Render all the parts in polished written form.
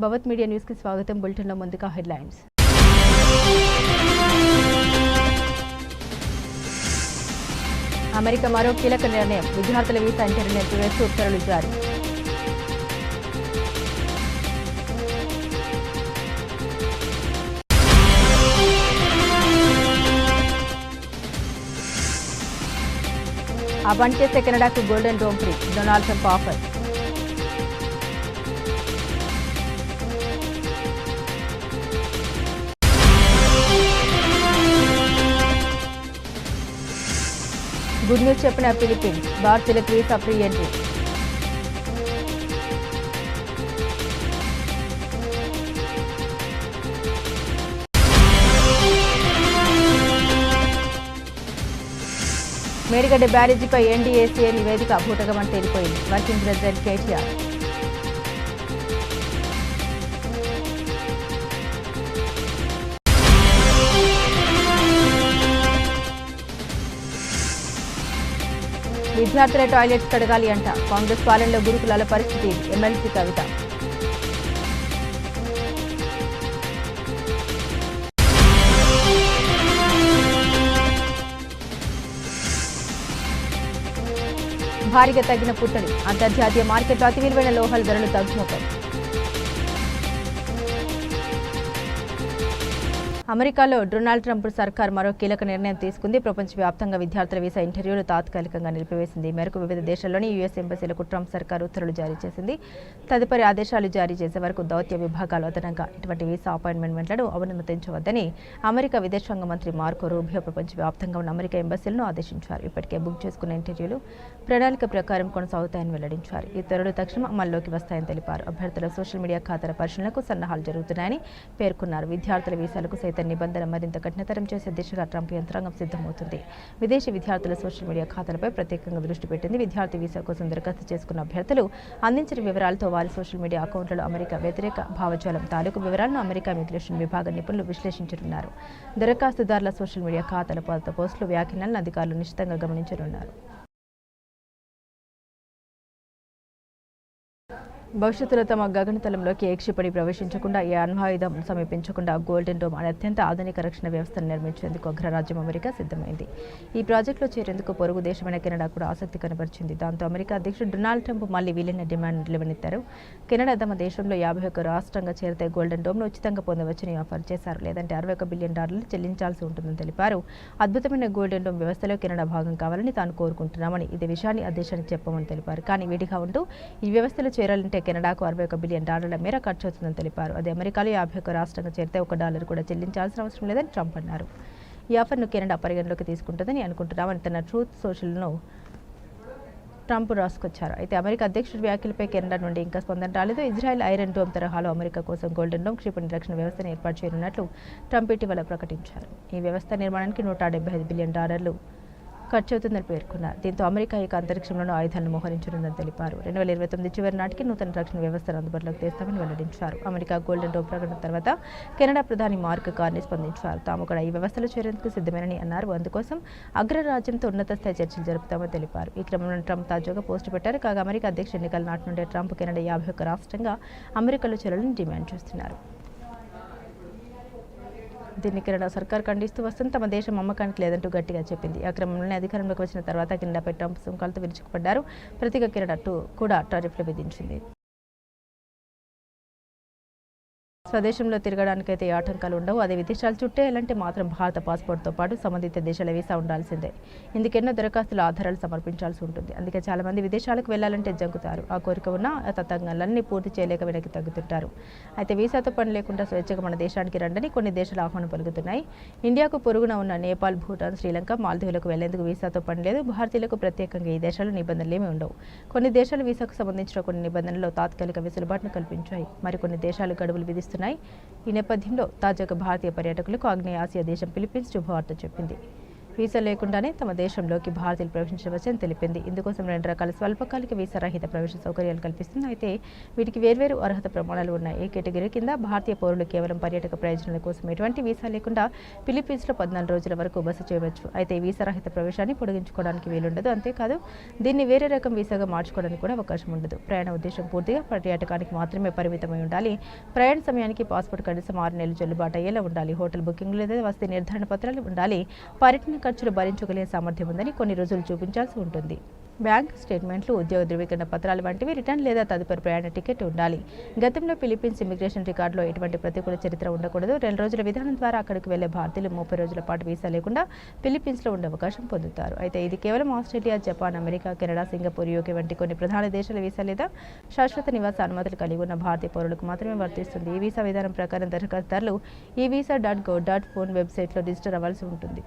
భవత్ media news కి స్వాగతం. Bulletin లో ముందుగా హెడ్లైన్స్. అమెరికా మరో కీలక నిర్ణయం. విద్యార్థుల వీసా ఇంటర్వ్యూ నిలిపివేస్తూ ఉత్తర్వులు జారీ. ఆ పని చేస్తే కెనడాకు golden dome free. Donald Trump offer. Good news చెప్పిన ఫిలిప్పీన్స్. భారతీయులకు వీసా ఫ్రీ ఎంట్రీ. మేడిగడ్డ బ్యారేజీపై ఎన్డీఏసీఏ నివేదిక భూటకమని తేలిపోయింది. Working president KTR. విద్యార్థుల టాయిలెట్స్ కడగాలి అంట. కాంగ్రెస్ పాలనలో గురుకులాల పరిస్థితి. ఎమ్మెల్సీ కవిత. భారీగా తగ్గిన పుత్తడి. అంతర్జాతీయ మార్కెట్లో అతి విలువైన లోహాల ధరలు తగ్గుముఖం. అమెరికాలో డొనాల్డ్ ట్రంప్ సర్కార్ మరో కీలక నిర్ణయం తీసుకుంది. ప్రపంచవ్యాప్తంగా విద్యార్థుల వీసా ఇంటర్వ్యూలు తాత్కాలికంగా నిలిపివేసింది. ఈ మేరకు వివిధ దేశాల్లోని యూఎస్ ఎంబసీలకు ట్రంప్ సర్కార్ ఉత్తర్వులు జారీ చేసింది. తదుపరి ఆదేశాలు జారీ చేసే వరకు దౌత్య విభాగాలు అదనంగా ఇటువంటి వీసా అపాయింట్మెంట్లను అనుమతించవద్దని అమెరికా విదేశాంగ మంత్రి మార్కో రూబియో ప్రపంచవ్యాప్తంగా ఉన్న అమెరికా ఎంబసీలను ఆదేశించారు. ఇప్పటికే బుక్ చేసుకున్న ఇంటర్వ్యూలు ప్రణాళిక ప్రకారం కొనసాగుతాయని వెల్లడించారు. ఈ ఉత్తర్వులు తక్షణం అమల్లోకి వస్తాయని తెలిపారు. అభ్యర్థుల సోషల్ మీడియా ఖాతాల పరిశీలనకు సన్నాహాలు జరుగుతున్నాయని పేర్కొన్నారు. విద్యార్థుల వీసాలకు సైతం నిబంధన మరింత కఠినతరం చేసే దిశగా ట్రంప్ యంత్రాంగం సిద్ధమవుతుంది. విదేశీ విద్యార్థుల సోషల్ మీడియా ఖాతాలపై ప్రత్యేకంగా దృష్టి పెట్టింది. విద్యార్థి వీసా కోసం దరఖాస్తు చేసుకున్న అభ్యర్థులు అందించిన వివరాలతో వారి సోషల్ మీడియా అకౌంట్లలో అమెరికా వ్యతిరేక భావజాలం తాలూకు వివరాలను అమెరికా ఇమిగ్రేషన్ విభాగ నిపుణులు విశ్లేషించనున్నారు. దరఖాస్తుదారుల సోషల్ మీడియా ఖాతాల పోస్టులు వ్యాఖ్యానాలను అధికారులు నిశ్చితంగా గమనించనున్నారు. భవిష్యత్తులో తమ గగనతలంలోకి ఏ క్షిపణి ప్రవేశించకుండా, ఏ అణ్వాయుధం సమీపించకుండా గోల్డెన్ డోమ్ అనే అత్యంత ఆధునిక రక్షణ వ్యవస్థను నిర్మించేందుకు అగ్రరాజ్యం అమెరికా సిద్ధమైంది. ఈ ప్రాజెక్టులో చేరేందుకు పొరుగు దేశమైన కెనడా కూడా ఆసక్తి కనబరిచింది. దాంతో అమెరికా అధ్యక్షుడు డొనాల్డ్ ట్రంప్ మళ్లీ విలీన డిమాండ్ లేవనెత్తారు. కెనడా తమ దేశంలో 51 రాష్ట్రంగా చేరితే గోల్డెన్ డోమ్ను ఉచితంగా పొందవచ్చని ఆఫర్ చేశారు. లేదంటే $61 బిలియన్ చెల్లించాల్సి ఉంటుందని తెలిపారు. అద్భుతమైన గోల్డెన్ డోమ్ వ్యవస్థలో కెనడా భాగం కావాలని తాను కోరుకుంటున్నామని, ఇదే విషయాన్ని ఆ దేశానికి చెప్పమని తెలిపారు. కానీ విడిగా ఉంటూ ఈ వ్యవస్థలో చేరాలంటే కెనడాకు $61 బిలియన్ మేర ఖర్చు అవుతుందని తెలిపారు. అదే అమెరికాలో 51 రాష్ట్రంగా చేరితే $1 కూడా చెల్లించాల్సిన అవసరం లేదని ట్రంప్ అన్నారు. ఈ ఆఫర్ను కెనడా పరిగణలోకి తీసుకుంటుందని అనుకుంటున్నామని తన ట్రూత్ సోషల్ను ట్రంప్ రాసుకొచ్చారు. అయితే అమెరికా అధ్యక్షుడి వ్యాఖ్యలపై కెనడా నుండి ఇంకా స్పందన రాలేదు. ఇజ్రాయెల్ ఐరన్ డోమ్ తరహాలో అమెరికా కోసం గోల్డెన్ డోమ్ క్షిపణి రక్షణ వ్యవస్థను ఏర్పాటు చేయనున్నట్లు ట్రంప్ ఇటీవల ప్రకటించారు. ఈ వ్యవస్థ నిర్మాణానికి $175 బిలియన్ ఖర్చు అవుతుందని పేర్కొన్నారు. దీంతో అమెరికా ఇక అంతరిక్షంలోనూ ఆయుధాలను మోహరించనుందని తెలిపారు. 2029 చివరి నాటికి నూతన రక్షణ వ్యవస్థను అందుబాటులోకి తెస్తామని వెల్లడించారు. అమెరికా గోల్డెన్ డోమ్ ప్రకటన తర్వాత కెనడా ప్రధాని మార్క్ కార్నీ స్పందించారు. తాము కూడా ఈ వ్యవస్థలో చేరేందుకు సిద్ధమేనని అన్నారు. అందుకోసం అగ్రరాజ్యంతో ఉన్నత స్థాయి చర్చలు జరుపుతామని తెలిపారు. ఈ క్రమంలో ట్రంప్ తాజాగా పోస్టు పెట్టారు. కాగా అమెరికా అధ్యక్ష ఎన్నికల నాటి నుండే ట్రంప్ కెనడా 51 రాష్ట్రంగా అమెరికాలో చేరాలని డిమాండ్ చేస్తున్నారు. దీన్ని కెనడా సర్కార్ ఖండిస్తూ వస్తుంది. తమ దేశం అమ్మకానికి లేదంటూ గట్టిగా చెప్పింది. ఆ క్రమంలోనే అధికారంలోకి వచ్చిన తర్వాత కెనడాపై ట్రంప్ సుంకాలతో విరుచుకుపడ్డారు. ప్రతిగా కెనడా కూడా టారిఫ్లు విధించింది. స్వదేశంలో తిరగడానికైతే ఏ ఆటంకాలు ఉండవు. అదే విదేశాలు చుట్టేయాలంటే మాత్రం భారత పాస్పోర్ట్తో పాటు సంబంధిత దేశాల వీసా ఉండాల్సిందే. ఇందుకెన్నో దరఖాస్తుల ఆధారాలు సమర్పించాల్సి ఉంటుంది. అందుకే చాలామంది విదేశాలకు వెళ్లాలంటే జంకుతారు. ఆ కోరిక ఉన్న తతంగాలన్నీ పూర్తి చేయలేక వెనక్కి తగ్గుతుంటారు. అయితే వీసాతో పని లేకుండా స్వేచ్ఛగా మన దేశానికి రండని కొన్ని దేశాలు ఆహ్వానం పలుకుతున్నాయి. ఇండియాకు పొరుగున ఉన్న నేపాల్, భూటాన్, శ్రీలంక, మాల్దీవులకు వెళ్లేందుకు వీసాతో పని లేదు. భారతీయులకు ప్రత్యేకంగా ఈ దేశాలు నిబంధనలు ఏమీ ఉండవు. కొన్ని దేశాలు వీసాకు సంబంధించిన కొన్ని నిబంధనల్లో తాత్కాలిక వెసులుబాటును కల్పించాయి. మరికొన్ని దేశాలు గడువులు విధిస్తున్నాయి. ఈ నేపథ్యంలో తాజాగా భారతీయ పర్యాటకులకు ఆగ్నేయ ఆసియా దేశం ఫిలిప్పీన్స్ శుభవార్త చెప్పింది. వీసా లేకుండానే తమ దేశంలోకి భారతీయులు ప్రవేశించవచ్చని తెలిపింది. ఇందుకోసం 2 రకాల స్వల్పకాలిక వీసా రహిత ప్రవేశ సౌకర్యాలు కల్పిస్తుంది. అయితే వీటికి వేర్వేరు అర్హత ప్రమాణాలు ఉన్నాయి. ఈ కేటగిరీ కింద భారతీయ పౌరులు కేవలం పర్యాటక ప్రయోజనాల కోసం ఎటువంటి వీసా లేకుండా ఫిలిప్పీన్స్లో 14 రోజుల వరకు బస చేయవచ్చు. అయితే వీసా రహిత ప్రవేశాన్ని పొడిగించుకోవడానికి వీలుండదు. అంతేకాదు దీన్ని వేరే రకం వీసాగా మార్చుకోవడానికి కూడా అవకాశం ఉండదు. ప్రయాణ ఉద్దేశం పూర్తిగా పర్యాటకానికి మాత్రమే పరిమితమై ఉండాలి. ప్రయాణ సమయానికి పాస్పోర్ట్ కనీసం 6 నెలలు చెల్లుబాటు అయ్యేలా ఉండాలి. హోటల్ బుకింగ్ లేదా వసతి నిర్ధారణ పత్రాలు ఉండాలి. పర్యటన ఖర్చులు భరించగలిగే సామర్థ్యం ఉందని కొన్ని రోజులు చూపించాల్సి ఉంటుంది. బ్యాంక్ స్టేట్మెంట్లు, ఉద్యోగ ధృవీకరణ పత్రాలు వంటివి రిటర్న్ లేదా తదుపరి ప్రయాణ టికెట్ ఉండాలి. గతంలో ఫిలిప్పీన్స్ ఇమిగ్రేషన్ రికార్డులో ఎటువంటి ప్రతికూల చరిత్ర ఉండకూడదు. 2 రోజుల విధానం ద్వారా అక్కడికి వెళ్లే భారతీయులు 30 రోజుల పాటు వీసా లేకుండా ఫిలిప్పీన్స్లో ఉండే అవకాశం పొందుతారు. అయితే ఇది కేవలం Australia, Japan, America, Canada, Singapore, UK వంటి కొన్ని ప్రధాన దేశాల వీసా లేదా శాశ్వత నివాస అనుమతులు కలిగి ఉన్న భారతీయ పౌరులకు మాత్రమే వర్తిస్తుంది. ఈ వీసా విధానం ప్రకారం దరఖాస్తుదారులు ఈ visa.gov.in వెబ్సైట్లో రిజిస్టర్ అవ్వాల్సి ఉంటుంది.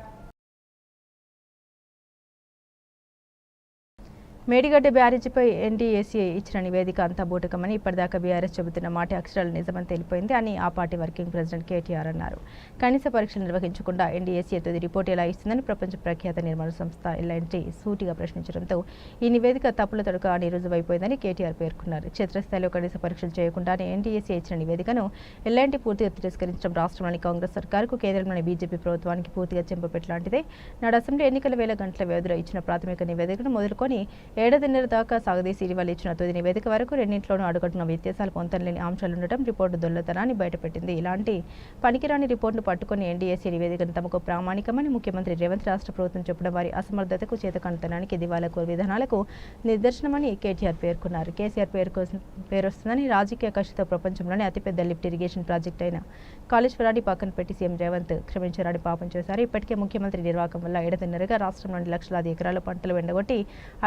మేడిగడ్డ బ్యారేజీపై ఎన్డీఏసీ ఇచ్చిన నివేదిక అంతా బూటకమని ఇప్పటిదాకా బీఆర్ఎస్ చెబుతున్న మాట అక్షరాలు నిజమని తెలిపోయింది అని ఆ పార్టీ వర్కింగ్ ప్రెసిడెంట్ కేటీఆర్ అన్నారు. కనీస పరీక్షలు నిర్వహించకుండా ఎన్డీఏసీ తుది రిపోర్ట్ ఎలా ఇస్తుందని ప్రపంచ ప్రఖ్యాత నిర్మాణ సంస్థ ఎల్ఎన్టీ సూటిగా ప్రశ్నించడంతో ఈ నివేదిక తప్పుల తడుక అని రుజువైపోయిందని కేటీఆర్ పేర్కొన్నారు. క్షేత్రస్థాయిలో కనీస పరీక్షలు చేయకుండానే ఎన్డీఏసీ ఇచ్చిన నివేదికను ఎల్ఎన్టీ పూర్తిగా తిరస్కరించడం రాష్ట్రంలోని కాంగ్రెస్ సర్కారుకు, కేంద్రంలోని బీజేపీ ప్రభుత్వానికి పూర్తిగా చెంపపెట్టలాంటిదే. నాడు అసెంబ్లీ ఎన్నికల వేల గంటల వ్యవధిలో ఇచ్చిన ప్రాథమిక నివేదికను మొదలుకొని 7.5 దాకా సాగదీసి ఇటీవల ఇచ్చిన తుది నివేదిక వరకు రెండింటిలోనూ అడుగడుగున వ్యత్యాసాలు పొంతనలేని అంశాలుండటం రిపోర్టు దొల్లతనాన్ని బయటపెట్టింది. ఇలాంటి పనికిరాని రిపోర్టును పట్టుకుని ఎన్డీఏసీ నివేదికను తమకు ప్రామాణికమని ముఖ్యమంత్రి రేవంత్ రాష్ట్ర ప్రభుత్వం చెప్పడం వారి అసమర్థతకు, చేతకంతనానికి, దివాలాకోరు విధానాలకు నిదర్శనమని కేటీఆర్ పేర్కొన్నారు. కేసీఆర్ పేరొస్తుందని రాజకీయ కక్షతో ప్రపంచంలోనే అతిపెద్ద లిఫ్ట్ ఇరిగేషన్ ప్రాజెక్టు అయిన కాళేశ్వరాన్ని పక్కన పెట్టి సీఎం రేవంత్ క్షమించరాని పాపం చేశారు. ఇప్పటికే ముఖ్యమంత్రి నిర్వాహకం వల్ల 7.5గా రాష్ట్రంలోని లక్షలాది ఎకరాల పంటలు ఎండగొట్టి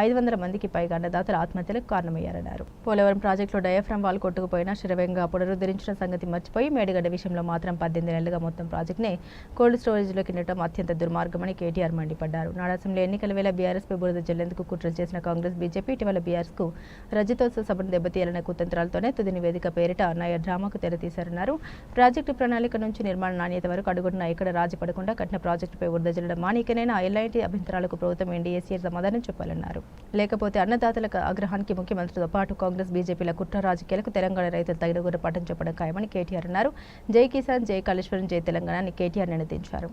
500 మందికి పైగా అన్నదాతల ఆత్మహత్యలకు కారణమయ్యారన్నారు. పోలవరం ప్రాజెక్టులో డయాఫ్రామ్ వాల్ కొట్టుకుపోయినా శరవేగంగా పునరుద్ధరించిన సంగతి మర్చిపోయి మేడిగడ్డ విషయంలో మాత్రం 18 నెలలుగా మొత్తం ప్రాజెక్టునే కోల్డ్ స్టోరేజ్లోకి నెట్టడం అత్యంత దుర్మార్గమని కేటీఆర్ మండిపడ్డారు. నాడు అసెంబ్లీ ఎన్నికల వేళ బీఆర్ఎస్పై బురద జల్లేందుకు కుట్రలు చేసిన కాంగ్రెస్, బీజేపీ ఇటీవల బీఆర్ఎస్కు రజతోత్సవ సభను దెబ్బతీయాలనే కుతంత్రాలతోనే తుది నివేదిక పేరిట నయ డ్రామాకు తెరతీశారన్నారు. ప్రాజెక్టు ప్రణాళిక నుంచి నిర్మాణ నాణ్యత వరకు అడుగుతున్న ఇక్కడ రాజీ పడకుండా కట్టిన ప్రాజెక్టుపై బురద జల్లడం మానికనైనా ఎలాంటి అభ్యంతరాలకు ప్రభుత్వం ఎన్డీఏసీ సమాధానం చెప్పాలన్నారు. లేకపోతే అన్నదాతల ఆగ్రహానికి ముఖ్యమంత్రితో పాటు కాంగ్రెస్, బీజేపీల కుట్ర రాజకీయాలకు తెలంగాణ రైతులు తగిన గుణపాఠం చెప్పడం ఖాయమని కేటీఆర్ అన్నారు. జై కిసాన్, జై కాళేశ్వరం, జై తెలంగాణ అని కేటీఆర్ నినదించారు.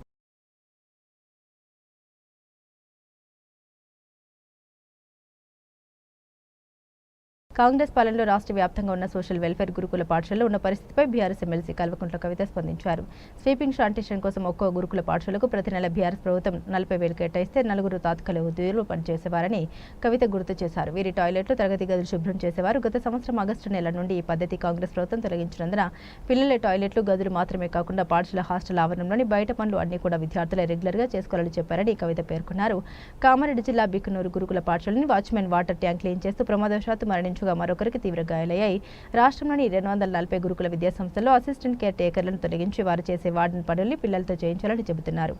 కాంగ్రెస్ పాలనలో రాష్ట్ర వ్యాప్తంగా ఉన్న సోషల్ వెల్ఫేర్ గురుకుల పాఠశాలలో ఉన్న పరిస్థితిపై బీఆర్ఎస్ ఎమ్మెల్సీ కల్వకుంట్ల కవిత స్పందించారు. స్వీపింగ్ శానిటేషన్ కోసం ఒక్కో గురుకుల పాఠశాలకు ప్రతి నెల బీఆర్ఎస్ ప్రభుత్వం 40,000 కేటాయిస్తే 4 తాత్కాలిక ఉద్యోగులు పనిచేసేవారని కవిత గుర్తు చేశారు. వీరి టాయిలెట్లు, తరగతి గదులు శుభ్రం చేసేవారు. గత సంవత్సరం ఆగస్టు నెల నుండి ఈ పద్ధతి కాంగ్రెస్ ప్రభుత్వం తొలగించినందున పిల్లల టాయిలెట్లు, గదులు మాత్రమే కాకుండా పాఠశాల హాస్టల్ ఆవరణంలోని బయట పనులు అన్ని కూడా విద్యార్థులే రెగ్యులర్గా చేసుకోవాలని చెప్పారని కవిత పేర్కొన్నారు. కామారెడ్డి జిల్లా బిక్కునూరు గురుకుల పాఠశాలని వాచ్మెన్ వాటర్ ట్యాంక్ క్లీన్ చేస్తూ ప్రమాదవశాత్తు మరణించగా మరొకరికి తీవ్ర గాయాలయ్యాయి. రాష్ట్రంలోని 240 గురుకుల విద్యాసంస్థల్లో అసిస్టెంట్ కేర్ టేకర్లను తొలగించి వారు చేసే వార్డెన్ పనుల్ని పిల్లలతో చేయించాలని చెబుతున్నారు.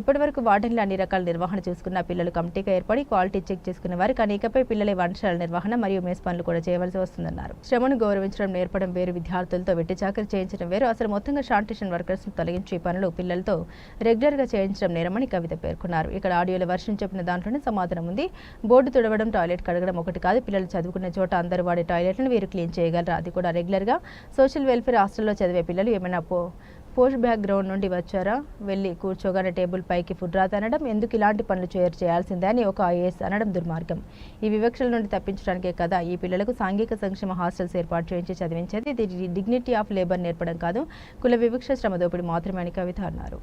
ఇప్పటివరకు వార్డెన్లు అన్ని రకాల నిర్వహణ చూసుకున్న పిల్లలు కమిటీగా ఏర్పడి క్వాలిటీ చెక్ చేసుకునే వారు, కానీ ఇకపై పిల్లలే వంటశాల నిర్వహణ మరియు మేస్ పనులు కూడా చేయవలసి వస్తుందన్నారు. శ్రమను గౌరవించడం నేర్పడం వేరు, విద్యార్థులతో వెట్టి చాకరీ చేయించడం వేరు. అసలు మొత్తంగా శానిటేషన్ వర్కర్స్ ను తొలగించి పనులు పిల్లలతో రెగ్యులర్గా చేయించడం నేరమని కవిత పేర్కొన్నారు. ఇక్కడ ఆడియోలో వర్షం చెప్పిన దాంట్లోనే సమాధానం ఉంది. బోర్డు తుడవడం, టాయిలెట్ కడగడం ఒకటి కాదు. పిల్లలు చదువుకునే చోట అందరూ వాడే టాయిలెట్లను వీరు క్లీన్ చేయగలరా? అది కూడా రెగ్యులర్గా. సోషల్ వెల్ఫేర్ హాస్టల్లో చదివే పిల్లలు ఏమైనా పోస్ట్ బ్యాక్గ్రౌండ్ నుండి వచ్చారా? వెళ్ళి కూర్చోగానే టేబుల్ పైకి ఫుడ్ రాత అనడం, ఎందుకు ఇలాంటి పనులు చేయాల్సిందే అని ఒక ఐఏఎస్ అనడం దుర్మార్గం. ఈ వివక్షల నుండి తప్పించడానికే కదా ఈ పిల్లలకు సాంఘిక సంక్షేమ హాస్టల్స్ ఏర్పాటు చేయించి చదివించేది. ఇది డిగ్నిటీ ఆఫ్ లేబర్ నేర్పడం కాదు, కుల వివక్ష, శ్రమ దోపిడీ మాత్రమే అని కవిత అన్నారు.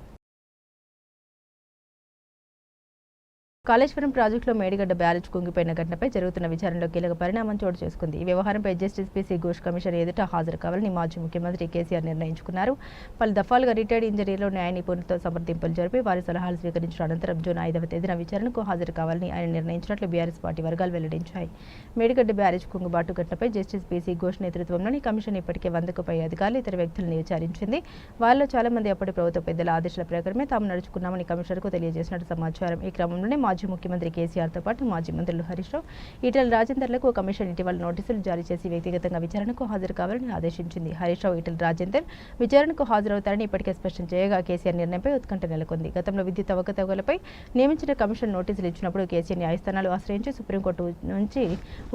కాళేశ్వరం ప్రాజెక్టులో మేడిగడ్డ బ్యారేజ్ కుంగిపోయిన ఘటనపై జరుగుతున్న విచారణలో కీలక పరిణామం చోటు చేసుకుంది. ఈ వ్యవహారంపై జస్టిస్ పీసీ ఘోష్ కమిషన్ ఎదుట హాజరు కావాలని మాజీ ముఖ్యమంత్రి కేసీఆర్ నిర్ణయించుకున్నారు. పలు దఫాలుగా రిటైర్డ్ ఇంజనీర్లు న్యాయ నిపుణులతో సంప్రదింపులు జరిపి వారి సలహాలు స్వీకరించిన అనంతరం జూన్ 5వ తేదీన విచారణకు హాజరు కావాలని ఆయన నిర్ణయించినట్లు బీఆర్ఎస్ పార్టీ వర్గాలు వెల్లడించాయి. మేడిగడ్డ బ్యారేజ్ కుంగుబాటు ఘటనపై జస్టిస్ పీసీ ఘోష్ నేతృత్వంలోని కమిషన్ ఇప్పటికే 100కు పై అధికారులు, ఇతర వ్యక్తులను విచారించింది. వారిలో చాలా మంది అప్పటి ప్రభుత్వ పెద్దల ఆదేశాల ప్రకారమే తాము నడుచుకున్నామని కమిషనర్కు తెలియజేసినట్టు సమాచారం. ఈ క్రమంలోనే మాజీ మాజీ ముఖ్యమంత్రి కేసీఆర్తో పాటు మాజీ మంత్రులు హరీష్ రావు, ఈటెల రాజేందర్లకు కమిషన్ ఇటీవల నోటీసులు జారీ చేసి వ్యక్తిగతంగా విచారణకు హాజరు కావాలని ఆదేశించింది. హరీష్ రావు, ఈటెల రాజేందర్ విచారణకు హాజరవుతారని ఇప్పటికే స్పష్టం చేయగా కేసీఆర్ నిర్ణయంపై ఉత్కంఠ నెలకొంది. గతంలో విద్యుత్ అవకతవకలపై నియమించిన కమిషన్ నోటీసులు ఇచ్చినప్పుడు కేసీఆర్ న్యాయస్థానాలు ఆశ్రయించి సుప్రీంకోర్టు నుంచి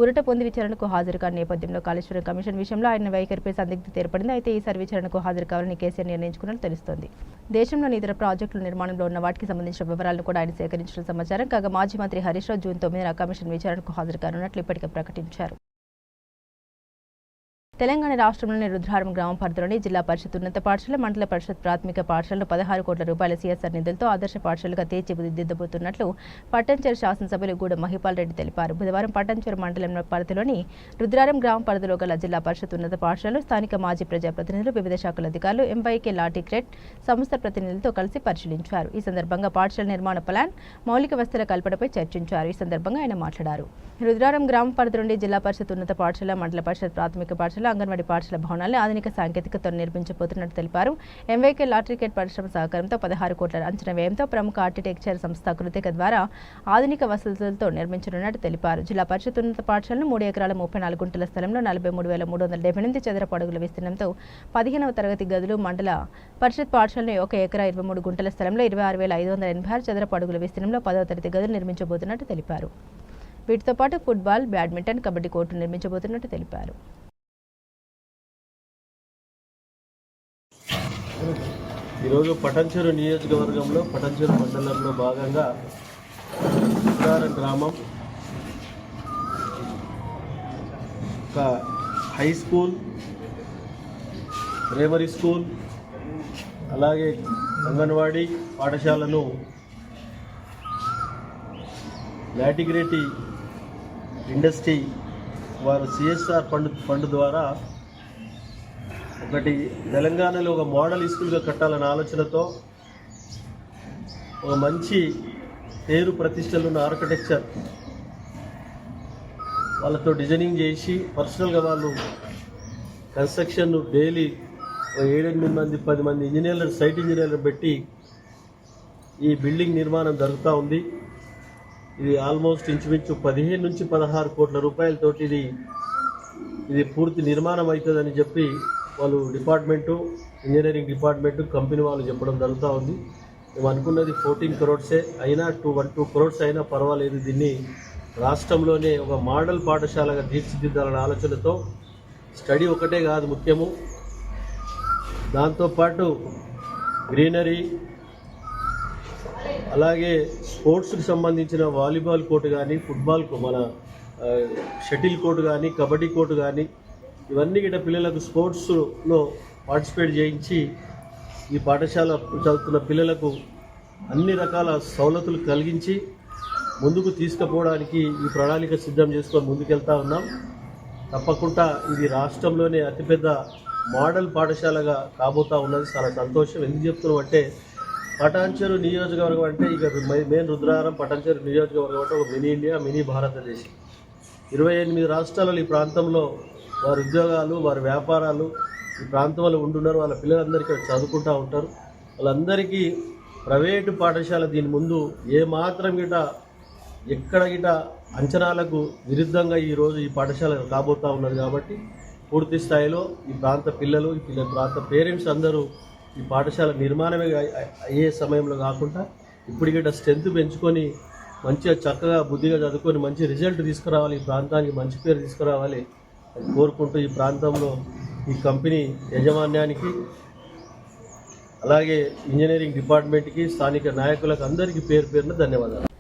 ఊరట పొంది విచారణకు హాజరు కాని నేపథ్యంలో కాళేశ్వరం కమిషన్ విషయంలో ఆయన వైఖరిపై సందిగ్ధత ఏర్పడింది. అయితే ఈసారి విచారణకు హాజరు కావాలని కేసీఆర్ నిర్ణయించుకున్నట్లు తెలుస్తోంది. దేశంలోని ఇతర ప్రాజెక్టుల నిర్మాణంలో ఉన్న వాటికి సంబంధించిన వివరాలను కూడా ఆయన సేకరించిన సమాచారం. కాగా మాజీ మంత్రి హరీష్ రావు జూన్ 9న కమిషన్ విచారణకు హాజరు కానున్నట్లు ఇప్పటికే ప్రకటించారు. తెలంగాణ రాష్ట్రంలోని రుద్రవరం గ్రామ పరిధిలోని జిల్లా పరిషత్ ఉన్నత పాఠశాల, మండల పరిషత్ ప్రాథమిక పాఠశాలలో 16 కోట్ల రూపాయల సీఎస్ఆర్ నిధులతో ఆదర్శ పాఠశాలగా తీర్చిదిద్దబోతున్నట్లు పట్టంచెరు శాసనసభ్యులు గూడెం మహిపాల్ రెడ్డి తెలిపారు. బుధవారం పట్టంచెరు మండలం పరిధిలోని రుద్రవరం గ్రామ పరిధిలో గల జిల్లా పరిషత్ ఉన్నత పాఠశాలలో స్థానిక మాజీ ప్రజాప్రతినిధులు, వివిధ శాఖల అధికారులు, ఎంవైకే లాటిక్రెట్ సంస్థ ప్రతినిధులతో కలిసి పరిశీలించారు. ఈ సందర్భంగా పాఠశాల నిర్మాణ ప్లాన్, మౌలిక వసతుల కల్పనపై చర్చించారు. ఈ సందర్భంగా ఆయన మాట్లాడారు. రుద్రవరం గ్రామ పరిధి నుండి జిల్లా పరిషత్ ఉన్నత పాఠశాల, మండల పరిషత్ ప్రాథమిక పాఠశాల, అంగన్వాడీ పాఠశాల భవనాలను ఆధునిక సాంకేతికతతో నిర్మించబోతున్నట్టు తెలిపారు. ఎంవైకే లాట్రికెట్ పరిశ్రమ సహకారంతో 16 కోట్ల అంచనా వ్యయంతో ప్రముఖ ఆర్కిటెక్చర్ సంస్థ కృతిక ద్వారా ఆధునిక వసతులతో నిర్మించనున్నట్టు తెలిపారు. జిల్లా పరిషత్ ఉన్నత పాఠశాలను 3 ఎకరాల 34 గుంటల స్థలంలో 43,378 చదరపు అడుగుల విస్తీర్ణంతో 15వ తరగతి గదులు, మండల పరిషత్ పాఠశాలను 1 ఎకరా 23 గుంటల స్థలంలో 26,586 చదరపు అడుగుల విస్తీర్ణంలో 10వ తరగతి గదులు నిర్మించబోతున్నట్టు తెలిపారు. వీటితో పాటు ఫుట్బాల్, బ్యాడ్మింటన్, కబడ్డీ కోర్టు నిర్మించబోతున్నట్టు తెలిపారు. ఈరోజు పటంచెరు నియోజకవర్గంలో పటంచెరు మండలంలో భాగంగా రుద్రవరం గ్రామం ఒక హై స్కూల్, ప్రైమరీ స్కూల్, అలాగే అంగన్వాడీ పాఠశాలను లాటిగ్రేటి ఇండస్ట్రీ వారు సిఎస్ఆర్ ఫండ్ ద్వారా ఒకటి తెలంగాణలో ఒక మోడల్ స్కూల్గా కట్టాలన్న ఆలోచనతో ఒక మంచి పేరు ప్రతిష్టలు ఉన్న ఆర్కిటెక్చర్ వాళ్ళతో డిజైనింగ్ చేసి పర్సనల్గా వాళ్ళు కన్స్ట్రక్షన్ డైలీ 7-8 మంది 10 మంది ఇంజనీర్లు, సైట్ ఇంజనీర్లు పెట్టి ఈ బిల్డింగ్ నిర్మాణం జరుగుతూ ఉంది. ఇది ఆల్మోస్ట్ ఇంచుమించు 15 నుంచి 16 కోట్ల రూపాయలతోటి ఇది పూర్తి నిర్మాణం అవుతుందని చెప్పి వాళ్ళు డిపార్ట్మెంటు, ఇంజనీరింగ్ డిపార్ట్మెంటు, కంపెనీ వాళ్ళు చెప్పడం జరుగుతూ ఉంది. మేము అనుకున్నది 14 crores అయినా 2 crores అయినా పర్వాలేదు, దీన్ని రాష్ట్రంలోనే ఒక మోడల్ పాఠశాలగా తీర్చిదిద్దాలనే ఆలోచనతో స్టడీ ఒకటే కాదు ముఖ్యము, దాంతోపాటు గ్రీనరీ, అలాగే స్పోర్ట్స్కి సంబంధించిన వాలీబాల్ కోర్టు కానీ, ఫుట్బాల్ మన షటిల్ కోర్టు కానీ, కబడ్డీ కోర్టు కానీ, ఇవన్నీ కూడా పిల్లలకు స్పోర్ట్స్లో పార్టిసిపేట్ చేయించి ఈ పాఠశాల చదువుతున్న పిల్లలకు అన్ని రకాల సౌలతులు కలిగించి ముందుకు తీసుకుపోవడానికి ఈ ప్రణాళిక సిద్ధం చేసుకొని ముందుకెళ్తా ఉన్నాం. తప్పకుండా ఇది రాష్ట్రంలోనే అతిపెద్ద మోడల్ పాఠశాలగా కాబోతూ ఉన్నది. చాలా సంతోషం. ఎందుకు చెప్తున్నాం అంటే పటాన్చెరు నియోజకవర్గం అంటే ఇక మెయిన్ రుద్రవరం పటాన్చెరు నియోజకవర్గం అంటే ఒక మినీ ఇండియా, మినీ భారతదేశం. 28 రాష్ట్రాలలో ఈ ప్రాంతంలో వారి ఉద్యోగాలు, వారి వ్యాపారాలు ఈ ప్రాంతంలో ఉంటున్నారు. వాళ్ళ పిల్లలందరికీ చదువుకుంటూ ఉంటారు. వాళ్ళందరికీ ప్రైవేటు పాఠశాల దీని ముందు ఏమాత్రం ఎక్కడ అంచనాలకు విరుద్ధంగా ఈరోజు ఈ పాఠశాల కాబోతూ ఉన్నది. కాబట్టి పూర్తి స్థాయిలో ఈ ప్రాంత పిల్లలు, ఈ ప్రాంత పేరెంట్స్ అందరూ ఈ పాఠశాల నిర్మాణమే అయ్యే సమయంలో కాకుండా ఇప్పుడు స్ట్రెంత్ పెంచుకొని మంచిగా చక్కగా బుద్ధిగా చదువుకొని మంచి రిజల్ట్ తీసుకురావాలి, ఈ ప్రాంతానికి మంచి పేరు తీసుకురావాలి అని కోరుకుంటూ ఈ ప్రాంతంలో ఈ కంపెనీ యాజమాన్యానికి, అలాగే ఇంజనీరింగ్ డిపార్ట్మెంట్కి, స్థానిక నాయకులకు అందరికీ పేరు పేరున ధన్యవాదాలు.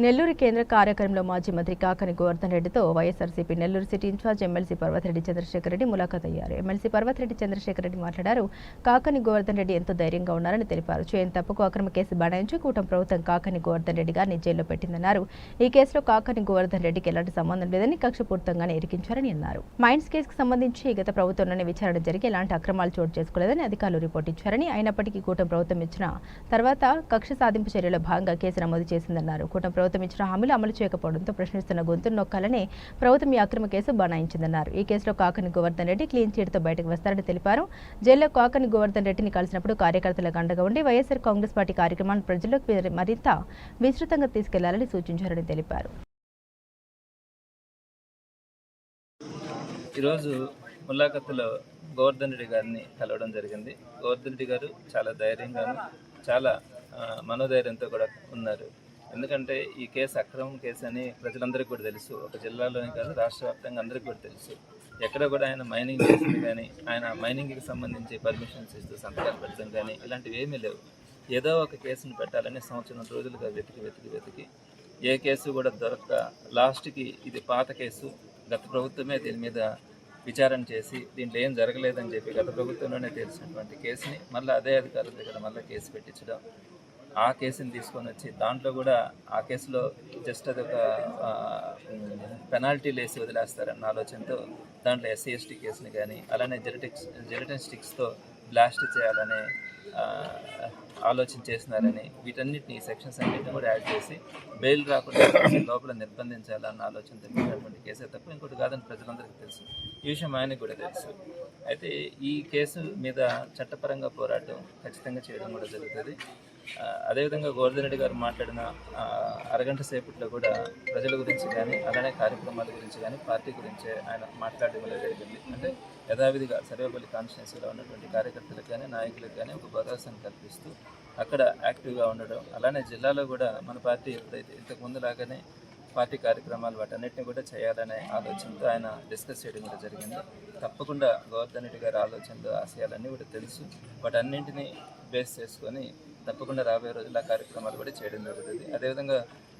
నెల్లూరు కేంద్ర కార్యక్రమంలో మాజీ మంత్రి కాకాని గోవర్ధన్ రెడ్డితో YSRCP Nellore city incharge MLC Parvathareddy Chandrasekhar Reddy ములాఖాత్ అయ్యారు. ఎమ్మెల్సీ పర్వతిరెడ్డి చంద్రశేఖర్ రెడ్డి మాట్లాడారు. కాకాని గోవర్ధన్ రెడ్డి ఎంతో ధైర్యంగా ఉన్నారని తెలిపారు. చేయని తప్పుకు అక్రమ కేసు బనాయించి కూటమి ప్రభుత్వం కాకాని గోవర్ధన్ రెడ్డి గారిని జైల్లో పెట్టిందన్నారు. ఈ కేసులో కాకాని గోవర్ధన్ రెడ్డికి ఎలాంటి సంబంధం లేదని, కక్షపూర్తంగానే ఇరికించారని అన్నారు. మైన్స్ కేసుకు సంబంధించి గత ప్రభుత్వంలోనే విచారణ జరిగి ఎలాంటి అక్రమాలు చోటు చేసుకోలేదని అధికారులు రిపోర్ట్ ఇచ్చారని, అయినప్పటికీ కూటమి ప్రభుత్వం ఇచ్చిన తర్వాత కక్ష సాధింపు చర్యలో భాగంగా కేసు నమోదు చేసిందన్నారు. కూటమి ప్రభుత్వం ఇచ్చిన హామీలు అమలు చేయకపోవడంతో ప్రశ్నిస్తున్న గొంతును నొక్కాలని ప్రభుత్వం ఈ అక్రమ కేసు బనాయించిందన్నారు. ఈ కేసులో కాకని గోవర్ధన్ రెడ్డి క్లీన్ చిట్తో బయటకు వస్తారని తెలిపారు. జైల్లో కాకని గోవర్ధన్ రెడ్డిని కలిసినప్పుడు కార్యకర్తలకు అండగా ఉండి వైఎస్ఆర్ కాంగ్రెస్ పార్టీ కార్యక్రమాలను ప్రజల్లోకి మరింత విస్తృతంగా తీసుకెళ్లాలని సూచించారని తెలిపారు. ఈరోజు ముల్లాఖత్తులో గోవర్ధన్ రెడ్డి గారిని కలవడం జరిగింది. గోవర్ధన్ రెడ్డి గారు చాలా ధైర్యంగాను చాలా మనోధైర్యంతో కూడా ఉన్నారు. ఎందుకంటే ఈ కేసు అక్రమం కేసు అని ప్రజలందరికీ కూడా తెలుసు. ఒక జిల్లాలోనే కాదు రాష్ట్ర వ్యాప్తంగా అందరికీ కూడా తెలుసు. ఎక్కడ కూడా ఆయన మైనింగ్ చేసింది కానీ ఆయన మైనింగ్కి సంబంధించి పర్మిషన్స్ ఇస్తూ సంతకాలు పెట్టడం కానీ ఇలాంటివి ఏమీ లేవు. ఏదో ఒక కేసును పెట్టాలని సంవత్సరం రోజులుగా వెతికి ఏ కేసు కూడా దొరక్క లాస్ట్కి ఇది పాత కేసు, గత ప్రభుత్వమే దీని మీద విచారణ చేసి దీంట్లో ఏం జరగలేదని చెప్పి గత ప్రభుత్వంలోనే తెలిసినటువంటి కేసుని మళ్ళీ అదే అధికారుల దగ్గర మళ్ళీ కేసు పెట్టించడం, ఆ కేసుని తీసుకొని వచ్చి దాంట్లో కూడా ఆ కేసులో జస్ట్ అదొక పెనాల్టీలు వేసి వదిలేస్తారన్న ఆలోచనతో దాంట్లో ఎస్సీ ఎస్టీ కేసుని కానీ అలానే జెలటిన్ స్టిక్స్తో బ్లాస్ట్ చేయాలనే ఆలోచన చేసినారని వీటన్నిటిని సెక్షన్స్ అన్నింటినీ కూడా యాడ్ చేసి బెయిల్ రాకుండా లోపల నిర్బంధించాలన్న ఆలోచనతో పెట్టినటువంటి కేసే తప్ప ఇంకోటి కాదని ప్రజలందరికీ తెలుసు. ఈ విషయం ఆయనకు కూడా తెలుసు. అయితే ఈ కేసు మీద చట్టపరంగా పోరాటం ఖచ్చితంగా చేయడం కూడా జరుగుతుంది. అదేవిధంగా గోవర్ధన్ రెడ్డి గారు మాట్లాడిన అరగంట సేపట్లో కూడా ప్రజల గురించి కానీ అలానే కార్యక్రమాల గురించి కానీ పార్టీ గురించి ఆయన మాట్లాడడం జరిగింది. అంటే యథావిధిగా సర్వేపల్లి కాన్స్టిట్యున్సీలో ఉన్నటువంటి కార్యకర్తలకు కానీ నాయకులకు కానీ ఒక భరోసాను కల్పిస్తూ అక్కడ యాక్టివ్గా ఉండడం, అలానే జిల్లాలో కూడా మన పార్టీ ఎప్పుడైతే ఇంతకుముందు లాగానే పార్టీ కార్యక్రమాలు వాటన్నిటిని కూడా చేయాలనే ఆలోచనతో ఆయన డిస్కస్ చేయడం కూడా జరిగింది. తప్పకుండా గోవర్ధన్ రెడ్డి గారి ఆలోచనలు ఆశయాలన్నీ కూడా తెలుసు. వాటన్నింటినీ బేస్ చేసుకొని తప్పకుండా రాబోయే రోజుల్లో కార్యక్రమాలు కూడా చేయడం జరుగుతుంది. అదేవిధంగా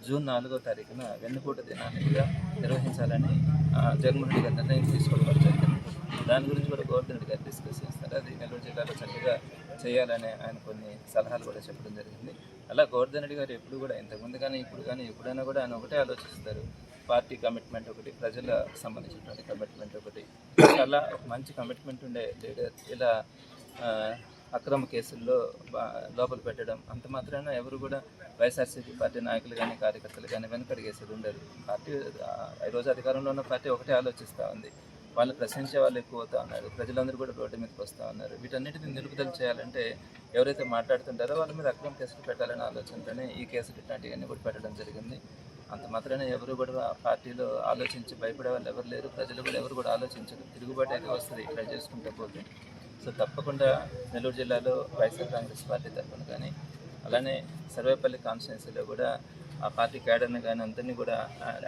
జూన్ 4వ తారీఖున వెన్నుపూట దినాన్ని కూడా నిర్వహించాలని జగన్మోహన్ రెడ్డి గారు నిర్ణయం తీసుకోవడం జరిగింది. దాని గురించి కూడా గోవర్ధన్ రెడ్డి గారు డిస్కస్ చేస్తారు. అది నెల్లూరు జిల్లాలో చక్కగా చేయాలని ఆయన కొన్ని సలహాలు కూడా చెప్పడం జరిగింది. అలా గోవర్ధన్ రెడ్డి గారు ఎప్పుడు కూడా ఇంతకుముందు కానీ ఇప్పుడు కానీ ఎప్పుడైనా కూడా ఆయన ఒకటే ఆలోచిస్తారు. పార్టీ కమిట్మెంట్ ఒకటి, ప్రజలకు సంబంధించినటువంటి కమిట్మెంట్ ఒకటి. అలా ఒక మంచి కమిట్మెంట్ ఉండే లీడర్ ఇలా అక్రమ కేసుల్లో లోపల పెట్టడం అంత మాత్రాన ఎవరు కూడా వైఎస్ఆర్సీపీ పార్టీ నాయకులు కానీ కార్యకర్తలు కానీ వెనకడిగేసేది ఉండదు. పార్టీ ఈరోజు అధికారంలో ఉన్న పార్టీ ఒకటే ఆలోచిస్తూ ఉంది. వాళ్ళు ప్రశ్నించే వాళ్ళు ఎక్కువ అవుతా ఉన్నారు. ప్రజలందరూ కూడా రోడ్డు మీదకి వస్తూ ఉన్నారు. వీటన్నిటిని నిలుపుదల చేయాలంటే ఎవరైతే మాట్లాడుతుంటారో వాళ్ళ మీద అక్రమ కేసులు పెట్టాలనే ఆలోచనతోనే ఈ కేసులు ఇట్లాంటివన్నీ కూడా పెట్టడం జరిగింది. అంత మాత్రమే ఎవరు కూడా పార్టీలో ఆలోచించి భయపడే వాళ్ళు ఎవరు లేరు. ప్రజలు కూడా ఎవరు కూడా ఆలోచించరు. తిరుగుబాటు అయితే వస్తుంది ఇట్లా చేసుకుంటూ పోతే. సో తప్పకుండా నెల్లూరు జిల్లాలో వైఎస్ఆర్ కాంగ్రెస్ పార్టీ తరఫున కానీ అలానే సర్వేపల్లి కాన్స్టిట్యున్సీలో కూడా ఆ పార్టీ క్యాడర్ని కానీ అందరినీ కూడా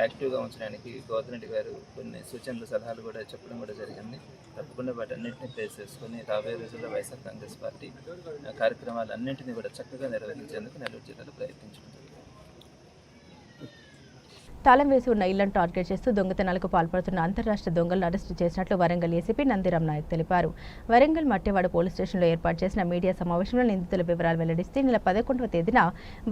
యాక్టివ్గా ఉంచడానికి గోవర్ధన్ రెడ్డి గారు కొన్ని సూచనలు సలహాలు కూడా చెప్పడం కూడా జరిగింది. తప్పకుండా వాటన్నింటినీ ప్లేస్ చేసుకొని రాబోయే రోజుల్లో వైఎస్ఆర్ కాంగ్రెస్ పార్టీ కార్యక్రమాలన్నింటినీ కూడా చక్కగా నిర్వహించేందుకు నెల్లూరు జిల్లాలో ప్రయత్నించుకుంటుంది. తాళం వేసి ఉన్న ఇళ్లను టార్గెట్ చేస్తూ దొంగతనాలకు పాల్పడుతున్న అంతర్రాష్ట్ర దొంగలను అరెస్టు చేసినట్లు వరంగల్ ఏసీపీ నందిరామ్ నాయక్ తెలిపారు. వరంగల్ మట్టెవాడ పోలీస్ స్టేషన్లో ఏర్పాటు చేసిన మీడియా సమావేశంలో నిందితుల వివరాలు వెల్లడిస్తే నెల 11వ తేదీన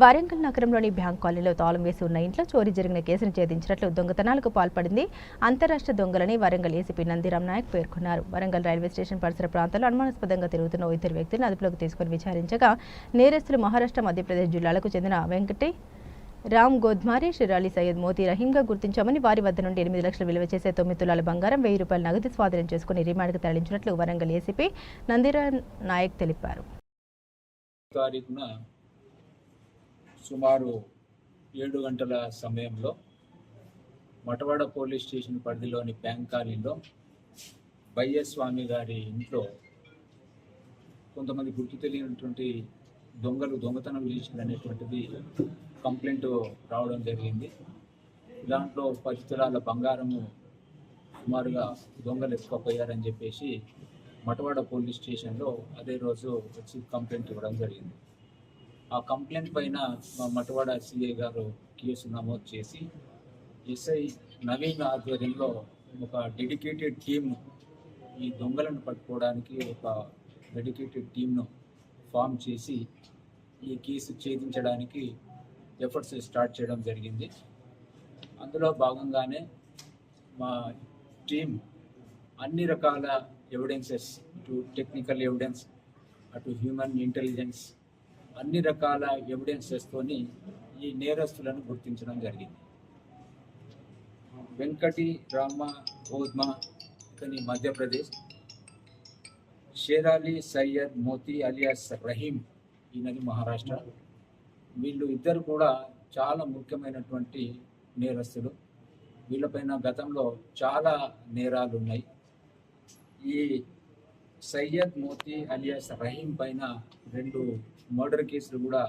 వరంగల్ నగరంలోని బ్యాంక్ కాలనీలో తాళం వేసి ఉన్న ఇంట్లో చోరీ జరిగిన కేసును ఛేదించినట్లు దొంగతనాలకు పాల్పడింది అంతర్రాష్ట్ర దొంగలని వరంగల్ ఏసీపీ నందిరామ్ నాయక్ పేర్కొన్నారు. వరంగల్ రైల్వే స్టేషన్ పరిసర ప్రాంతాల్లో అనుమానాస్పదంగా తిరుగుతున్న ఇద్దరు వ్యక్తులను అదుపులోకి తీసుకుని విచారించగా నేరస్తులు మహారాష్ట్ర, మధ్యప్రదేశ్ జిల్లాలకు చెందిన వెంకటి రామ్ గోద్మారే, షిరాలి సయ్యద్ మోతీ రహీంగా గుర్తించామని వారి వద్ద నుండి 8 లక్షలు విలువ చేసే 9 తులాల బంగారం, 1000 రూపాయల నగదు స్వాధీనం చేసుకుని రిమాండ్కు తరలించినట్లు వరంగల్ ఏసీపీ నందిరామ్ నాయక్ తెలిపారు. సుమారు 7 గంటల సమయంలో మటవాడ పోలీస్ స్టేషన్ పరిధిలోని బ్యాంక్ కాలనీలో బయ్యస్వామి గారి ఇంట్లో కొంతమంది గుర్తు తెలియనటువంటి దొంగలు దొంగతనం చేసిందనేటువంటిది కంప్లైంట్ రావడం జరిగింది. దాంట్లో 10 తులాల బంగారము సుమారుగా దొంగలు ఎత్తుకపోయారని చెప్పేసి మటవాడ పోలీస్ స్టేషన్లో అదే రోజు వచ్చి కంప్లైంట్ ఇవ్వడం జరిగింది. ఆ కంప్లైంట్ పైన మా మటవాడ సిఐ గారు కేసు నమోదు చేసి ఎస్ఐ నవీన్ ఆధ్వర్యంలో ఒక డెడికేటెడ్ టీమ్, ఈ దొంగలను పట్టుకోవడానికి ఒక డెడికేటెడ్ టీమ్ను ఫామ్ చేసి ఈ కేసు ఛేదించడానికి ఎఫర్ట్స్ స్టార్ట్ చేయడం జరిగింది. అందులో భాగంగానే మా టీం అన్ని రకాల ఎవిడెన్సెస్, ఇటు టెక్నికల్ ఎవిడెన్స్, అటు హ్యూమన్ ఇంటెలిజెన్స్, అన్ని రకాల ఎవిడెన్సెస్తోని ఈ నేరస్తులను గుర్తించడం జరిగింది. వెంకటి రామ గోద్మా ఇతని మధ్యప్రదేశ్, షేరాలి సయ్యద్ మోతీ అలియాస్ రహీం ఈయనది మహారాష్ట్ర. వీళ్ళు ఇద్దరు కూడా చాలా ముఖ్యమైనటువంటి నేరస్తులు. వీళ్ళపైన గతంలో చాలా నేరాలు ఉన్నాయి. ఈ సయ్యద్ మోతీ అలియాస్ రహీం పైన 2 మర్డర్ కేసులు కూడా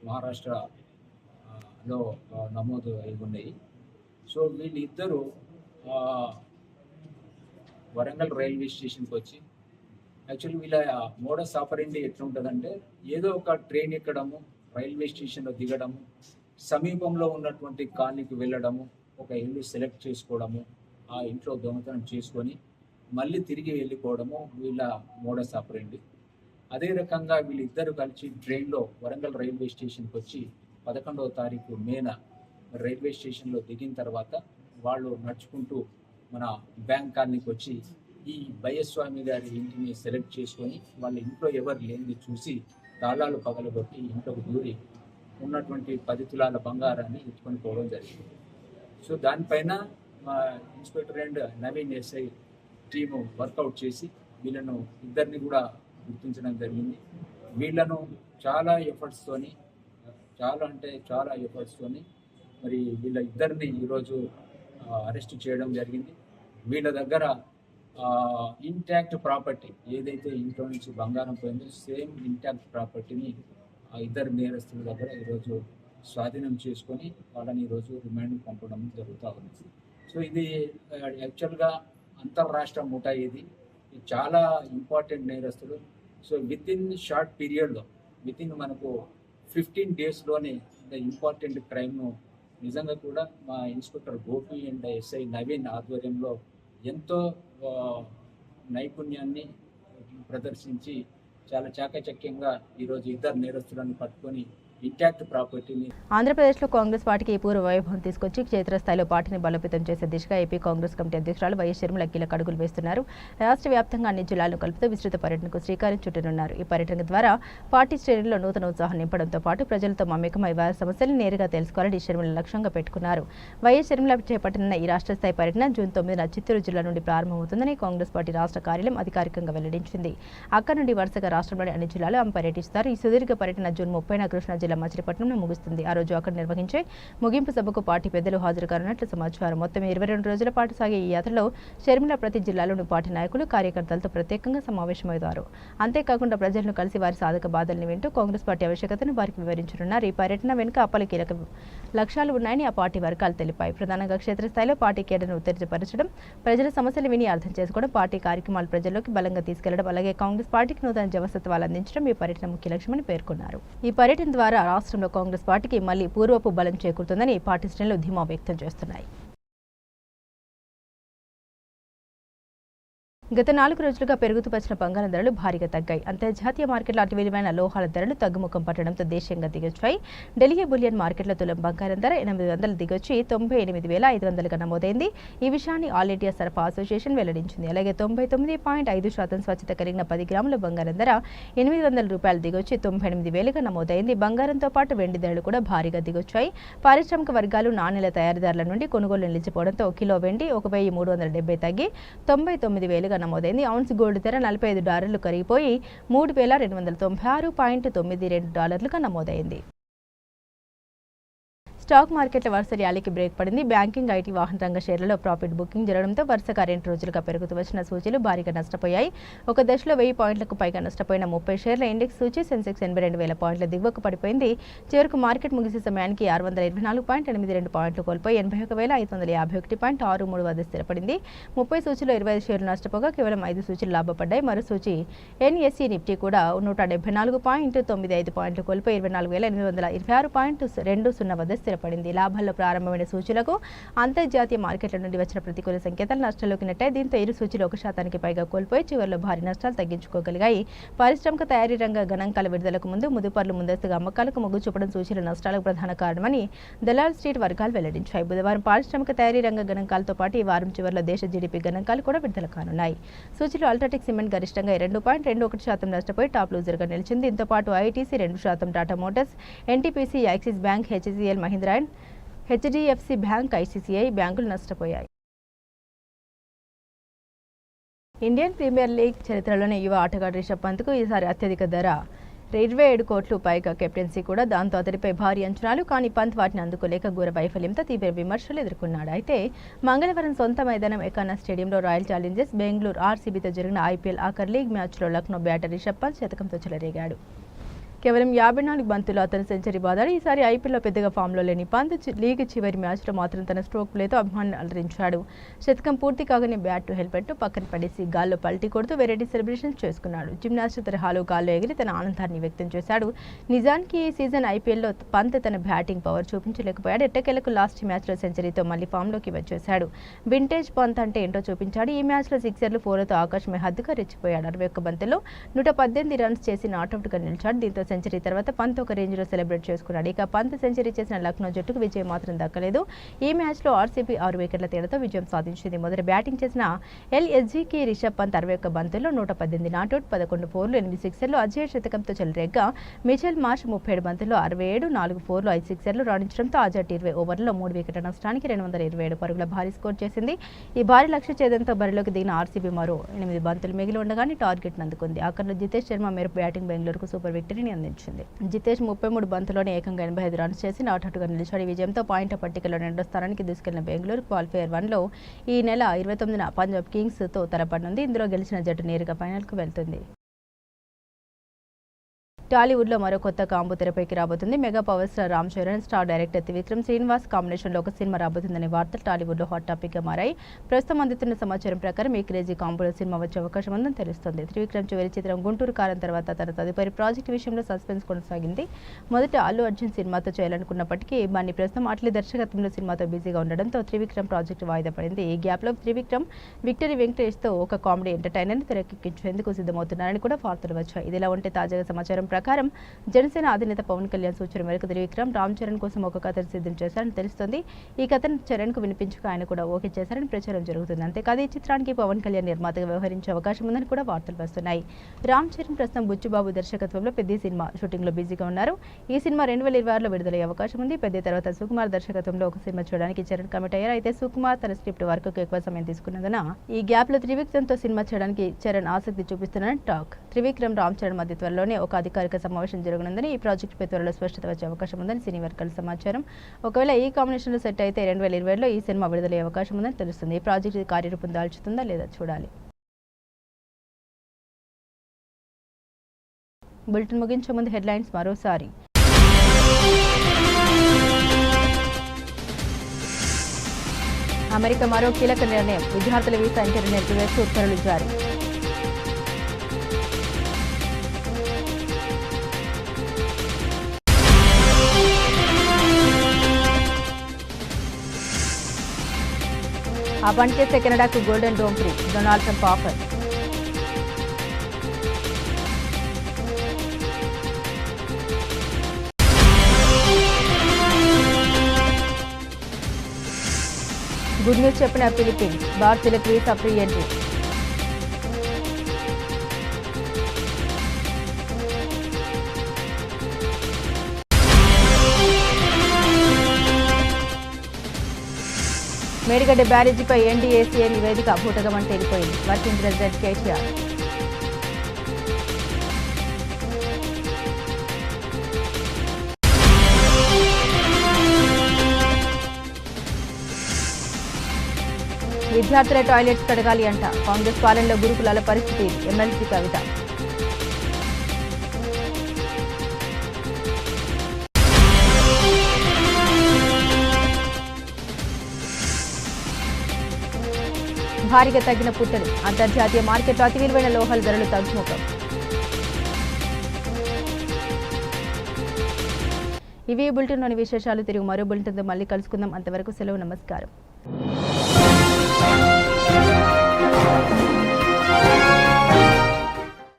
మహారాష్ట్రలో నమోదు అయి ఉన్నాయి. సో వీళ్ళిద్దరూ వరంగల్ రైల్వే స్టేషన్కి వచ్చి, యాక్చువల్లీ వీళ్ళ మోడస్ ఆపరెండి ఎట్లుంటుందంటే, ఏదో ఒక ట్రైన్ ఎక్కడము, రైల్వే స్టేషన్లో దిగడము, సమీపంలో ఉన్నటువంటి కాలనీకి వెళ్ళడము, ఒక ఇల్లు సెలెక్ట్ చేసుకోవడము, ఆ ఇంట్లో దొంగతనం చేసుకొని మళ్ళీ తిరిగి వెళ్ళిపోవడము వీళ్ళ మోడస్ ఆపరెండి. అదే రకంగా వీళ్ళిద్దరు కలిసి ట్రైన్లో వరంగల్ రైల్వే స్టేషన్కి వచ్చి 11వ తారీఖు మేన రైల్వే స్టేషన్లో దిగిన తర్వాత వాళ్ళు నడుచుకుంటూ మన బ్యాంక్ కాలనీకి వచ్చి ఈ బయ్యస్వామి గారి ఇంటిని సెలెక్ట్ చేసుకొని వాళ్ళ ఇంట్లో ఎవరు లేనిది చూసి తాళాలు పగలగొట్టి ఇంట్లోకి దూరి ఉన్నటువంటి 10 తులాల బంగారాన్ని ఎత్తుకొని పోవడం జరిగింది. సో దానిపైన మా inspector and Naveen SI team workout చేసి వీళ్ళను ఇద్దరిని కూడా గుర్తించడం జరిగింది. వీళ్ళను చాలా ఎఫర్ట్స్తోని మరి వీళ్ళ ఇద్దరిని ఈరోజు అరెస్ట్ చేయడం జరిగింది. వీళ్ళ దగ్గర ఇంటాక్ట్ ప్రాపర్టీ ఏదైతే ఇంట్లో నుంచి బంగారం పోయిందో సేమ్ ఇంటాక్ట్ ప్రాపర్టీని ఆ ఇద్దరు నేరస్తుల దగ్గర ఈరోజు స్వాధీనం చేసుకొని వాళ్ళని ఈరోజు రిమాండ్ పంపడం జరుగుతూ ఉంది. సో ఇది యాక్చువల్గా అంతర్రాష్ట్ర ముఠా, ఇది చాలా ఇంపార్టెంట్ నేరస్తులు. సో విత్ ఇన్ షార్ట్ పీరియడ్లో మనకు 15 డేస్లోనే ఇంపార్టెంట్ క్రైమ్ను నిజంగా కూడా మా inspector Gopi and SI Naveen ఆధ్వర్యంలో ఎంతో నైపుణ్యాన్ని ప్రదర్శించి చాలా చాకచక్యంగా ఈరోజు ఇద్దరు నేరస్తులను పట్టుకొని ఇంటాక్ట్ ప్రాపర్టీని. ఆంధ్రప్రదేశ్లో కాంగ్రెస్ పార్టీకి పూర్వ వైభవం తీసుకొచ్చి క్షేత్రస్థాయిలో పార్టీని బలోపేతం చేసే దిశగా ఏపీ కాంగ్రెస్ కమిటీ అధ్యక్షురాలు వైఎస్ షర్మిల కీలక అడుగులు వేస్తున్నారు. రాష్ట్ర వ్యాప్తంగా అన్ని జిల్లాలను కలుపుతూ విస్తృత పర్యటనకు శ్రీకారం చుట్టనున్నారు. ఈ పర్యటన ద్వారా పార్టీ శ్రేణుల్లో నూతన ఉత్సాహం నింపడంతో పాటు ప్రజలతో మమేకమై వారి సమస్యలను నేరుగా తెలుసుకోవాలని షర్మిల లక్ష్యంగా పెట్టుకున్నారు. వైఎస్ షర్మిల చేపట్టనున్న ఈ రాష్ట్ర స్థాయి పర్యటన జూన్ 9న చిత్తూరు జిల్లా నుండి ప్రారంభమవుతుందని కాంగ్రెస్ పార్టీ రాష్ట్ర కార్యాలయం అధికారికంగా వెల్లడించింది. అక్కడి నుండి వరుసగా రాష్ట్రంలోని అన్ని జిల్లాలు ఆమె పర్యటిస్తారు. ఈ సుదీర్ఘ పర్యటన జూన్ 30న కృష్ణా జిల్లా మచిలీపట్నంలో ముగుస్తుంది. ఆ రోజు అక్కడ నిర్వహించే ముగింపు సభకు పార్టీ పెద్దలు హాజరు కానున్నట్లు సమాచారం. మొత్తం 22 రోజుల పాటు సాగే ఈ యాత్రలో షర్మిల ప్రతి జిల్లాలోని పార్టీ నాయకులు, కార్యకర్తలతో ప్రత్యేకంగా సమావేశమవుతారు. అంతేకాకుండా ప్రజలను కలిసి వారి సాధక బాధల్ని వింటూ కాంగ్రెస్ పార్టీ ఆవశ్యకతను వారికి వివరించనున్నారు. ఈ పర్యటన వెనుక పలు కీలక లక్ష్యాలు ఉన్నాయని ఆ పార్టీ వర్గాలు తెలిపాయి. ప్రధానంగా క్షేత్రస్థాయిలో పార్టీ కేడర్ను ఉత్తేజపరచడం, ప్రజల సమస్యలు విని అర్థం చేసుకోవడం, పార్టీ కార్యక్రమాలు ప్రజల్లోకి బలంగా తీసుకెళ్లడం, అలాగే కాంగ్రెస్ పార్టీకి నూతన జవసత్వాలు అందించడం ఈ పర్యటన ముఖ్య లక్ష్యమని పేర్కొన్నారు. ఈ పర్యటన ద్వారా రాష్ట్రంలో కాంగ్రెస్ పార్టీకి మళ్లీ పూర్వపు బలం చేకూరుతుందని పార్టీ శ్రేణులు ధీమా వ్యక్తం చేస్తున్నాయి. గత 4 రోజులుగా పెరుగుతూ వచ్చిన బంగారం ధరలు భారీగా తగ్గాయి. అంతర్జాతీయ మార్కెట్లో అతి విలువైన లోహాల ధరలు తగ్గుముఖం పట్టడంతో దేశీయంగా దిగొచ్చాయి. ఢిల్లీ బులియన్ మార్కెట్లో తులం బంగారం ధర 800 దిగొచ్చి 98,500గా నమోదైంది. ఈ విషయాన్ని ఆల్ ఇండియా సరఫరా అసోసియేషన్ వెల్లడించింది. అలాగే 99.5% స్వచ్ఛత కలిగిన 10 గ్రాముల బంగారం ధర ₹800 దిగొచ్చి 98,000గా నమోదైంది. బంగారంతో పాటు వెండి ధరలు కూడా భారీగా దిగొచ్చాయి. పారిశ్రామిక వర్గాలు నాణ్యాల తయారీదారుల నుండి కొనుగోలు నిలిచిపోవడంతో కిలో వెండి $1,370 తగ్గి 99,000గా నమోదైంది. ఔన్స్ గోల్డ్ ధర $45 కరిగిపోయి $3,296.92గా నమోదైంది. స్టాక్ మార్కెట్ల వరుస ర్యాలీకి బ్రేక్ పడింది. బ్యాంకింగ్, ఐటీ, వాహన రంగ షేర్లలో ప్రాఫిట్ బుకింగ్ జరగడంతో వరుసగా 2 రోజులుగా పెరుగుతూ వచ్చిన సూచీలు భారీగా నష్టపోయాయి. ఒక దశలో 1000 పాయింట్లకు పైగా నష్టపోయిన 30 షేర్ల ఇండెక్స్ సూచీ సెన్సెక్స్ 82,000 పాయింట్ల దిగువకు పడిపోయింది. చివరకు మార్కెట్ ముగిసే సమయానికి 624.82 పాయింట్లు కోల్పోయి 81,551.63 వద్ద స్థిరపడింది. 30 సూచీలో 25 షేర్లు నష్టపోగా కేవలం 5 సూచీలు లాభపడ్డాయి. మరో సూచీ ఎన్ఎస్ఈ నిఫ్టీ కూడా 174.95 పాయింట్లు కోల్పోయి 24,826.20 వద్ద స్థిరపడింది. స్థిరపడింది. లాభాల్లో ప్రారంభమైన సూచీలకు అంతర్జాతీయ మార్కెట్ల నుండి వచ్చిన ప్రతికూల సంకేతాలు నష్టాల్లోకి నెట్టాయి. దీంతో ఇరు సూచీలు 1% పైగా కోల్పోయి చివరిలో భారీ నష్టాలు తగ్గించుకోగలిగాయి. పారిశ్రామిక తయారీ రంగ గణాంకాల విడుదలకు ముందు ముదుపర్లు ముందస్తుగా అమ్మకాలకు మొగ్గు చూపడం సూచీల నష్టాలకు ప్రధాన కారణమని దలాల్ స్ట్రీట్ వర్గాలు వెల్లడించాయి. బుధవారం పారిశ్రామిక తయారీ రంగ గణాంకాలతో పాటు ఈ వారం చివరిలో దేశ జీడీపీ గణాంకాలు కూడా విడుదల కానున్నాయి. సూచీలో అల్ట్రాటెక్ సిమెంట్ గరిష్టంగా 2.21% నష్టపోయి టాప్ లూజర్గా నిలిచింది. దీంతో పాటు ITC 2%, Tata Motors, NTPC, axis bank, HCl, Mahindra and HDFC bank, ICCI బ్యాంకులు నష్టపోయాయి. ఇండియన్ ప్రీమియర్ లీగ్ చరిత్రలోనే యువ ఆటగాడు రిషబ్ పంత్కు ఈసారి అత్యధిక ధర 27 కోట్లు పైగా కెప్టెన్సీ కూడా. దాంతో అతడిపై భారీ అంచనాలు. కానీ పంత్ వాటిని అందుకోలేక ఘోర వైఫల్యంతో తీవ్ర విమర్శలు ఎదుర్కొన్నాడు. అయితే మంగళవారం సొంత మైదానం ఎకానా స్టేడియంలో రాయల్ ఛాలెంజర్స్ బెంగళూరు ఆర్సీబీతో జరిగిన ఐపీఎల్ ఆఖరి లీగ్ మ్యాచ్లో లక్నో బ్యాటర్ రిషబ్ పంత్ శతకంతో చెలరేగాడు. కేవలం 54 బంతులు అతను సెంచరీ బాదాడు. ఈసారి ఐపీఎల్లో పెద్దగా ఫామ్లో లేని పంత్ లీగ్ చివరి మ్యాచ్లో మాత్రం తన స్ట్రోక్ ప్లేతో అభిమానులు అలరించాడు. శతకం పూర్తి కాగానే బ్యాట్ హెల్మెట్ పక్కన పడేసి గాల్లో పల్టీ కొడుతూ వెరైటీ సెలబ్రేషన్స్ చేసుకున్నాడు. జిమ్నాస్ట్ తరహాలో గాల్లో ఎగిరి తన ఆనందాన్ని వ్యక్తం చేశాడు. నిజానికి ఈ సీజన్ ఐపీఎల్లో పంత్ తన బ్యాటింగ్ పవర్ చూపించలేకపోయాడు. ఎట్టకేలకు లాస్ట్ మ్యాచ్లో సెంచరీతో మళ్లీ ఫామ్లోకి వచ్చేశాడు. వింటేజ్ పంత్ అంటే ఏంటో చూపించాడు. ఈ మ్యాచ్లో సిక్సర్లు 4తో ఆకాశ్ మెహద్దుగా రెచ్చిపోయాడు. 61 బంతుల్లో 118 రన్స్ చేసి నాట్అవుట్గా నిలిచాడు. దీంతో సెంచరీ తర్వాత పంత్ ఒక రేంజ్లో సెలబ్రేట్ చేసుకున్నాడు. ఇక పంత్ సెంచరీ చేసిన లక్నో జట్టుకు విజయం మాత్రం దక్కలేదు. ఈ మ్యాచ్లో ఆర్సీబీ 6 వికెట్ల తేడాతో విజయం సాధించింది. మొదట బ్యాటింగ్ చేసిన ఎల్ఎస్జీకి రిషబ్ పంత్ 61 బంతుల్లో 118 నాట్అవుట్, 11 ఫోర్లు, 8 సిక్సర్లు, అజయ్ శతకంతో చెలరేగ్గా మిచెల్ మార్ష్ 37 బంతుల్లో 67, 4 ఫోర్లు, 5 సిక్సర్లు రాణించడంతో అజట్ 20 ఓవర్లలో 3 వికెట్ల నష్టానికి 227 పరుగుల భారీ స్కోర్ చేసింది. ఈ భారీ లక్ష్య ఛేదంతో బరిలోకి దిగిన ఆర్సీబీ మరో 8 బంతులు మిగిలి ఉండగానే టార్గెట్ అందుకుంది. ఆఖరిలో జితేష్ శర్మ మేరకు బ్యాటింగ్ బెంగళూరుకు సూపర్ విక్టరీని అందించింది. జితేష్ 33 బంతుల్లోనే ఏకంగా 85 రన్స్ చేసి నాట్అవుట్గా నిలిచాడు. ఈ విజయంతో పాయింట్ల పట్టికలో 2వ స్థానానికి దూసుకెళ్లిన బెంగళూరు క్వాలిఫైయర్ 1లో ఈ నెల 29న పంజాబ్ కింగ్స్తో తలపడనుంది. ఇందులో గెలిచిన జట్టు నేరుగా ఫైనల్కు వెళ్తుంది. టాలీవుడ్లో మరో కొత్త కాంబో తెరపైకి రాబోతుంది. Mega power star Ram Charan, star director Trivikram Srinivas కాంబినేషన్లో ఒక సినిమా రాబోతుందనే వార్తలు టాలీవుడ్లో హాట్ టాపిక్గా మారాయి. ప్రస్తుతం అందుతున్న సమాచారం ప్రకారం ఈ క్రేజీ కాంబోలో సినిమా వచ్చే అవకాశం ఉందని తెలుస్తోంది. త్రివిక్రమ్ చివరి చిత్రం గుంటూరు కారం తర్వాత తన తదుపరి ప్రాజెక్టు విషయంలో సస్పెన్స్ కొనసాగింది. మొదట అల్లు అర్జున్ సినిమాతో చేయాలనుకున్నప్పటికీ బన్నీ ప్రస్తుతం అట్లీ దర్శకత్వంలో సినిమాతో బిజీగా ఉండడంతో త్రివిక్రమ్ ప్రాజెక్టు వాయిదా పడింది. ఈ గ్యాప్లో త్రివిక్రమ్ విక్టరీ వెంకటేష్తో ఒక కామెడీ ఎంటర్టైనర్ని తెరకెక్కించేందుకు సిద్ధమవుతున్నారని కూడా వార్తలు వచ్చాయి. ఇదిలా ఉంటే తాజాగా సమాచారం ప్రకారం జనసేన అధినేత పవన్ కళ్యాణ్ సూచన మేరకు త్రివిక్రమ్ రామ్ చరణ్ కోసం ఒక కథను సిద్ధం చేశారని తెలుస్తోంది. ఈ కథను చరణ్ కు వినిపించుకు ఆయన కూడా ఓకే చేశారని ప్రచారం జరుగుతుంది. అంతేకాదు ఈ చిత్రానికి పవన్ కళ్యాణ్ నిర్మాతగా వ్యవహరించే అవకాశం ఉందని కూడా వార్తలు వస్తున్నాయి. రామ్ చరణ్ ప్రస్తుతం బుచ్చిబాబు దర్శకత్వంలో పెద్ద సినిమా షూటింగ్ లో బిజీగా ఉన్నారు. ఈ సినిమా 2026లో విడుదలయ్యే అవకాశం ఉంది. పెద్ద తర్వాత సుకుమార్ దర్శకత్వంలో ఒక సినిమా చూడడానికి చరణ్ కమిట్ అయ్యారు. అయితే సుకుమార్ తన స్క్రిప్ట్ వర్క్ ఎక్కువ సమయం తీసుకున్నందున ఈ గ్యాప్ లో త్రివిక్రమ్తో సినిమా చేయడానికి చరణ్ ఆసక్తి చూపిస్తున్నారని టాక్. త్రివిక్రమ్ రామ్ చరణ్ మధ్య త్వరలోనే ఒక అధికారిక సమావేశం జరగనుందని, ఈ ప్రాజెక్టుపై త్వరలో స్పష్టత వచ్చే అవకాశం ఉందని సినీ వర్గాల సమాచారం. ఒకవేళ ఈ కాంబినేషన్లో సెట్ అయితే 2020లో ఈ సినిమా విడుదలయ్యే అవకాశం ఉందని తెలుస్తుంది. ఈ ప్రాజెక్టు కార్యరూపం దాల్చుతుందా లేదా చూడాలి. బులెటిన్ ముగించే ముందు హెడ్లైన్స్ మరోసారి. అమెరికా మరో కీలక నిర్ణయం, విద్యార్థుల వీసా ఇంటర్వ్యూ నిలిపివేస్తూ ఉత్తర్వులు జారీ. ఆ పని చేసే కెనడాకు golden dome free, Donald Trump offer. Good news చెప్పిన ఫిలిప్పీన్స్, భారతీయులకు వీసా ఫ్రీ ఎంట్రీ. మేడిగడ్డ బ్యారేజీపై ఎన్డీఏసీఏ నివేదిక భూటగమని తేలిపోయింది. Working president KTR. విద్యార్థుల టాయిలెట్స్ కడగాలి అంట, కాంగ్రెస్ పాలనలో గురుకులాల పరిస్థితి, ఎమ్మెల్సీ కవిత. భారీగా తగ్గిన పుట్టలు, అంతర్జాతీయ మార్కెట్లో అతి విలువైన లోహాల ధరలు తగ్గుముఖం. ఇవి బులెటిన్లోని విశేషాలు. తిరిగి మరో బులెటిన్తో మళ్ళీ కలుసుకుందాం. అంతవరకు సెలవు. నమస్కారం.